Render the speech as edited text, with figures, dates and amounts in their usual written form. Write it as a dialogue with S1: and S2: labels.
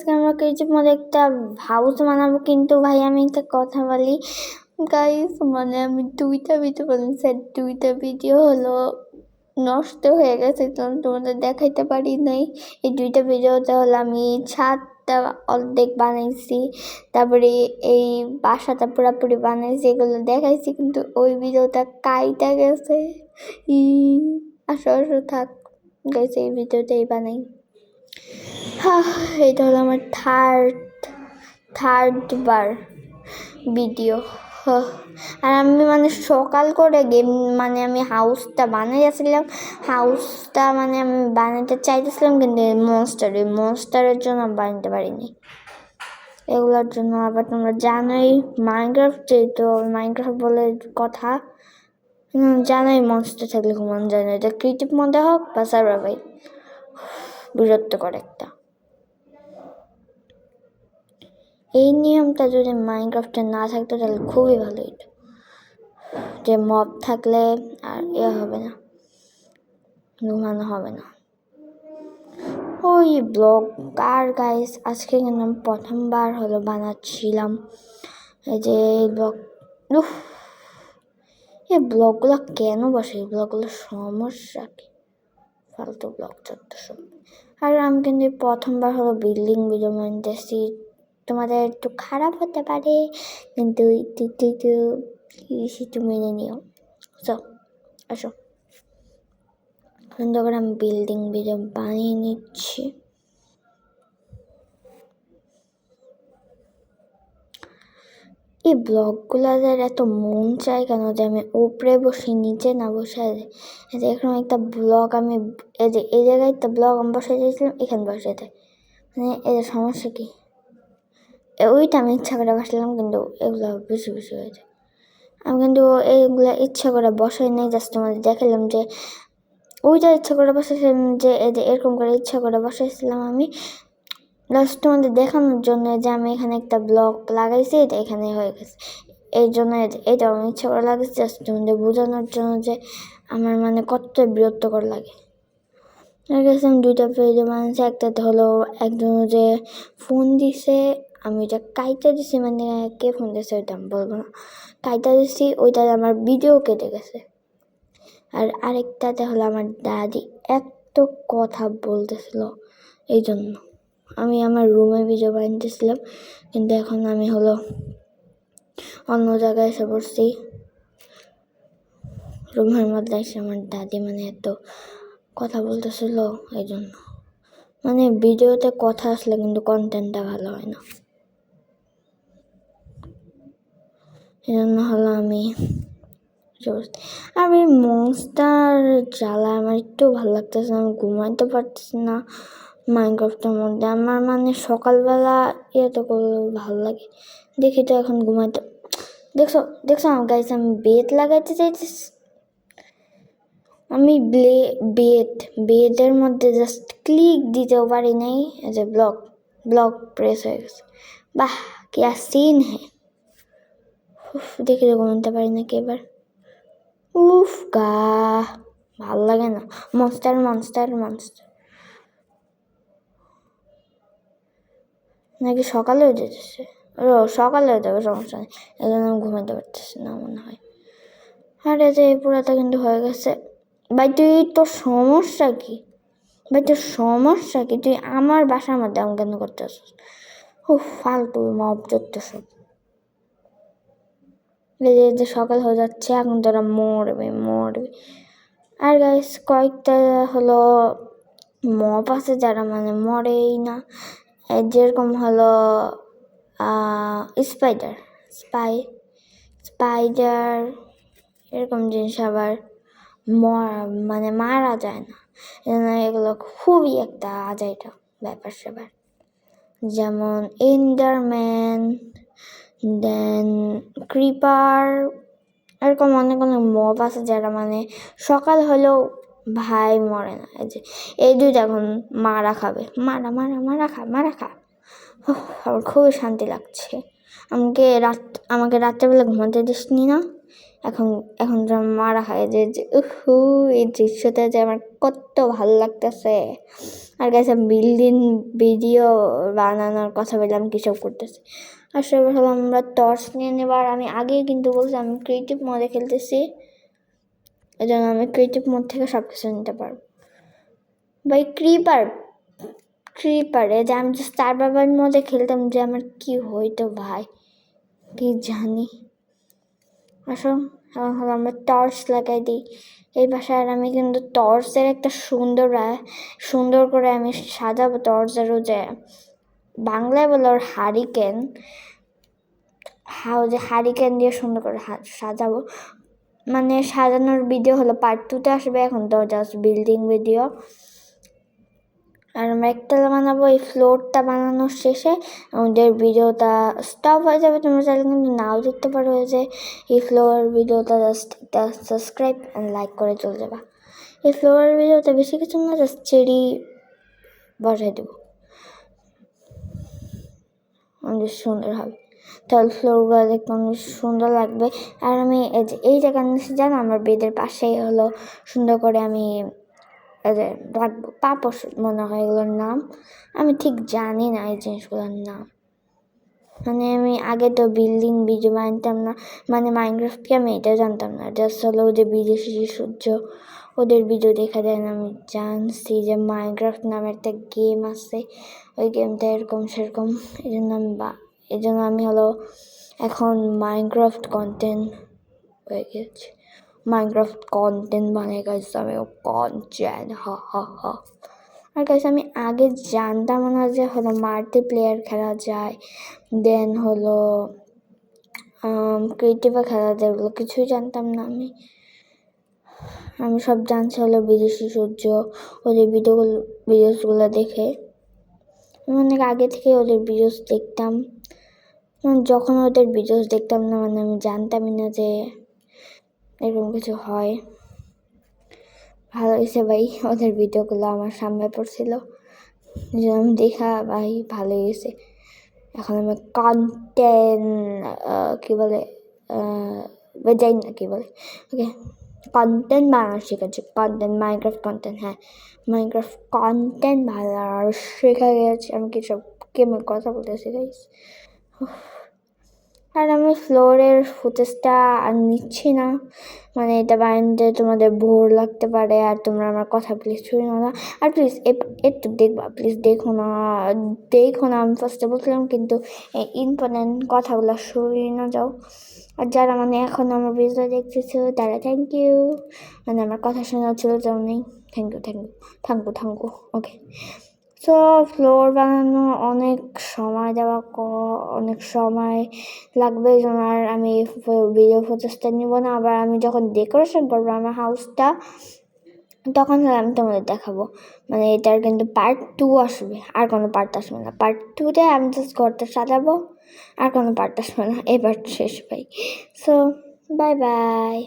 S1: আজকে আমরা ক্রিয়েটিভ মধ্যে একটা হাউস বানাবো, কিন্তু ভাই আমি একটা কথা বলি গাইস, মানে আমি দুইটা ভিডিও বানিয়েছি, দুইটা ভিডিও হলো নষ্ট হয়ে গেছে, তো তোমাদের দেখাইতে পারি নাই। এই দুইটা ভিডিওতে হলো আমি ছাদটা অর্ধেক বানাইছি, তারপরে এই বাসাটা পুরাপুরি বানাইছি, এগুলো দেখাইছি, কিন্তু ওই ভিডিওটা কাইটা গেছে। আসো আসো থাক গাইস, এই ভিডিওটাই বানাই। এটা হলো আমার থার্ড বার ভিডিও। আর আমি মানে সকাল করে মানে আমি হাউসটা বানাইছিলাম, হাউসটা মানে আমি বানাতে চাইতেছিলাম, কিন্তু মনস্টারের জন্য বানাতে পারিনি। এগুলোর জন্য আবার তোমরা জানোই মাইনক্রাফট, যেহেতু মাইনক্রাফট বলে কথা, জানোই মনস্টার থাকলে ঘুমানো যায় না। এটা ক্রিয়েটিভ মধ্যে হোক বা সার্ভাইভাল, বিরক্তকর একটা। এই নিয়মটা যদি মাইনক্রাফটে না থাকতো তাহলে খুবই ভালো হতো, যে মব থাকলে আর হবে না, ঘুমানো হবে না। ওই ব্লগ আর গাইস, আজকে কিন্তু আমি প্রথমবার হলো বানাচ্ছিলাম এই যে ব্লগ। এই ব্লগগুলো কেন বসে? এই ব্লগগুলো সমস্যা কি? ফালতু ব্লগ চলতে সব। আর আমি কিন্তু প্রথমবার হলো বিল্ডিং ভিডিও বানাইতেছি, তোমাদের একটু খারাপ হতে পারে, কিন্তু একটু মেনে নিও। আসো যখন আমি বিল্ডিং ভিডিও বানিয়ে নিচ্ছি। এই ব্লগগুলোদের এত মন চাই কেন যে আমি উপরে বসে নিচে না বসে, এরকম একটা ব্লগ আমি এই জায়গায় একটা ব্লগ আমি বসে দিয়েছিলাম, এখানে বসে দেয়, মানে এদের সমস্যা কি? ওইটা আমি ইচ্ছা করে বসলাম, কিন্তু এগুলো বেশি বেশি হয়ে যায়। আমি কিন্তু এইগুলো ইচ্ছা করে বসাই নেই, জাস্ট তোমাদের দেখালাম যে ওইটা ইচ্ছা করে বসাইছিলাম, যে এরকম করে ইচ্ছা করে বসাইছিলাম আমি জাস্ট তোমাদের দেখানোর জন্য, যে আমি এখানে একটা ব্লক লাগাইছি, এটা এখানে হয়ে গেছে, এই জন্য এটা আমি ইচ্ছা করে লাগাইছি, জাস্ট তোমাদের বোঝানোর জন্য যে আমার মানে কতটা বিরক্তকর লাগে। আমি দুইটা ভিডিও বানাইছি, একটাতে হলো একজন যে ফোন দিছে, আমি ওইটা কাইটা দিছি, মানে কে ফোন দিছে ওইটা আমি বলবো না, কাইটা দিছি, ওইটা আমার ভিডিও কেটে গেছে। আর আরেকটাতে হলো আমার দাদি এত কথা বলতেছিল, এই জন্য আমি আমার রুমে ভিডিও বানাইতেছিলাম, কিন্তু এখন আমি হলো অন্য জায়গায় এসে পড়ছি। রুমের মধ্যে এসে আমার দাদি মানে এত কথা বলতেছিল, এই জন্য মানে ভিডিওতে কথা আসলে কিন্তু কন্টেন্টটা ভালো হয় না, এই জন্য হলো আমি আর এই মনস্টার জ্বালা আমার একটু ভালো লাগতেছে, আমি ঘুমাইতে পারতেছি না মাইনক্রাফটের মধ্যে। আমার মানে সকালবেলা ইয়েতে করলে ভালো লাগে, দেখি তো এখন ঘুমাইতে। দেখছো আমার গাইস, আমি বেড লাগাইতে চাইতেছি, আমি বেডের মধ্যে জাস্ট ক্লিক দিতেও পারি নাই, যে ব্লক প্রেস হয়ে গেছে। বাহ কি সিন হ্যাঁ, দেখে তো ঘুমাতে পারি না কি এবার। উফ গা ভাল লাগে না, মনস্টার নাকি সকালে হয়ে যেতেছে, সকালে হয়ে যাবে, সমস্যা নেই, এই জন্য আমি ঘুমাতে পারতেছি না মনে হয়। আর এই যে পুরাটা কিন্তু হয়ে গেছে। ভাই তোর সমস্যা কি? তুই আমার বাসার মধ্যে আমি কেন করতেছিস? ও ফালতু মব চড়তেছ। এই যে সকাল হয়ে যাচ্ছে, এখন তোরা মরবে। আর গাইস কয়েকটা হলো মব আছে যারা মানে মরেই না, যেরকম হলো স্পাইডার এরকম জিনিস আবার মানে মারা যায় না, এগুলো খুবই একটা আজাইটা ব্যাপার স্যাপার। যেমন এন্ডারম্যান, দেন ক্রিপার, এরকম অনেক মব আছে যারা মানে সকাল হলেও ভাই মরে না। এই দুইটা এখন মারা খাবে, মারা খা। আমার খুবই শান্তি লাগছে। আমাকে রাত্রেবেলা ঘুমাতে দিসনি না, এখন এখন যে মারা হয় যে উহু এই দৃশ্যটা যে আমার কত ভালো লাগতেছে। আর গেছে বিল্ডিং ভিডিও বানানোর কথা বললাম কিসব করতেছে। আসলে হলো আমরা টর্চ নিয়ে নেবার, আমি আগেই কিন্তু বলছি আমি ক্রিয়েটিভ মোডে খেলতেছি, এই জন্য আমি ক্রিয়েটিভ মোড থেকে সব কিছু নিতে পারবো। ভাই ক্রিপারে যে আমি যে স্টার বাবার মধ্যে খেলতাম যে আমার কি হইতো ভাই কি জানি। আসো এখন হলো আমরা টর্চ লাগাই দিই এই বাসায়। আমি কিন্তু টর্চের একটা সুন্দর করে আমি সাজাবো টর্চেরও, যে বাংলায় বলে ওর হারিকেন, যে হারিকেন দিয়ে সুন্দর করে সাজাবো। মানে সাজানোর ভিডিও হলো পার্ট 2-তে আসবে, এখন তো জাস্ট বিল্ডিং ভিডিও। আর আমরা একতলা বানাবো, এই ফ্লোরটা বানানোর শেষে আমাদের ভিডিওটা স্টপ হয়ে যাবে। তোমরা চাইলে কিন্তু নাও দেখতে পারো যে এই ফ্লোর ভিডিওটা জাস্ট সাবস্ক্রাইব অ্যান্ড লাইক করে চলে যাবা। এই ফ্লোর ভিডিওটা বেশি কিছু না, জাস্ট চেরি বসাই দেবো, অনেক সুন্দর হবে, তাহলে ফ্লোরগুলো দেখতে অনেক সুন্দর লাগবে। আর আমি এই জায়গা জানো আমার বেডের পাশেই হলো সুন্দর করে আমি রাখবো পাপোশ মনে হয় এগুলোর নাম, আমি ঠিক জানি না এই জিনিসগুলোর নাম। মানে আমি আগে তো বিল্ডিং ভিডিও বানাতাম না, মানে মাইনক্রাফটকে আমি এটাও জানতাম না, জাস্ট হলো ওদের বিদেশি সূর্য ওদের ভিডিও দেখা যায় না। আমি জানছি যে মাইনক্রাফট নামে একটা গেম আছে, ওই গেমটা এরকম সেরকম, এই জন্য আমি হলো এখন মাইনক্রাফট কন্টেন্ট হয়ে গেছে, মাইনক্রাফট কন্টেন্ট বানিয়ে গেছে আমি কন্টেন্ট হা। আর কাছে আমি আগে জানতাম না যে হলো মাল্টিপ্লেয়ার খেলা যায়, দেন হলো ক্রিয়েটিভে খেলা যায়, ওগুলো কিছুই জানতাম না। আমি সব জানছি হলো বিদেশি সূর্য ওদের ভিডিওসগুলো দেখে। আমি অনেক আগে থেকে ওদের ভিডিওস দেখতাম, যখন ওদের ভিডিওস দেখতাম না মানে আমি জানতামই না যে এরকম কিছু হয়। ভালো হয়েছে ভাই ওদের ভিডিওগুলো আমার সামনে পড়ছিল, আমি দেখা ভাই ভালো হয়েছে। এখন আমি কন্টেন্ট কি বলে যাই না কি বলে, ওকে কন্টেন্ট বানানো শেখাচ্ছে, কন্টেন্ট মাইনক্রাফট কন্টেন্ট, হ্যাঁ মাইনক্রাফট কন্টেন্ট ভালো আর শেখা গেছে। আমি কি সব গেমের কথা বলতে শিখাইছি। আর আমি ফ্লোরের ফুটেজটা আর নিচ্ছি না, মানে এটা বানাতে তোমাদের বোর লাগতে পারে আর তোমরা আমার কথা প্লিজ শুনো না। আর প্লিজ একটু দেখবা, প্লিজ দেখো না। আমি ফার্স্টে বলছিলাম কিন্তু ইম্পর্টেন্ট কথাগুলো শুনে না যাও। আর যারা মানে এখন আমার ভিডিও দেখতেছো তারা থ্যাংক ইউ, মানে আমার কথা শোনা ছিল যাও নেই, থ্যাংক ইউ ওকে। তো ফ্লোর বানানো অনেক সময় অনেক সময় লাগবে, আর আমি ভিডিও ফুটেজটা নিব না। আবার আমি যখন ডেকোরেশন করবো আমার হাউসটা তখন আমি তোমাদের দেখাবো, মানে এটার কিন্তু পার্ট 2 আসবে, আর কোনো পার্ট আসবে না। পার্ট 2-তে আমি জাস্ট ঘরটা সাজাবো, আর কোনো পার্ট আসবে না, এবার শেষ ভাই। So bye bye.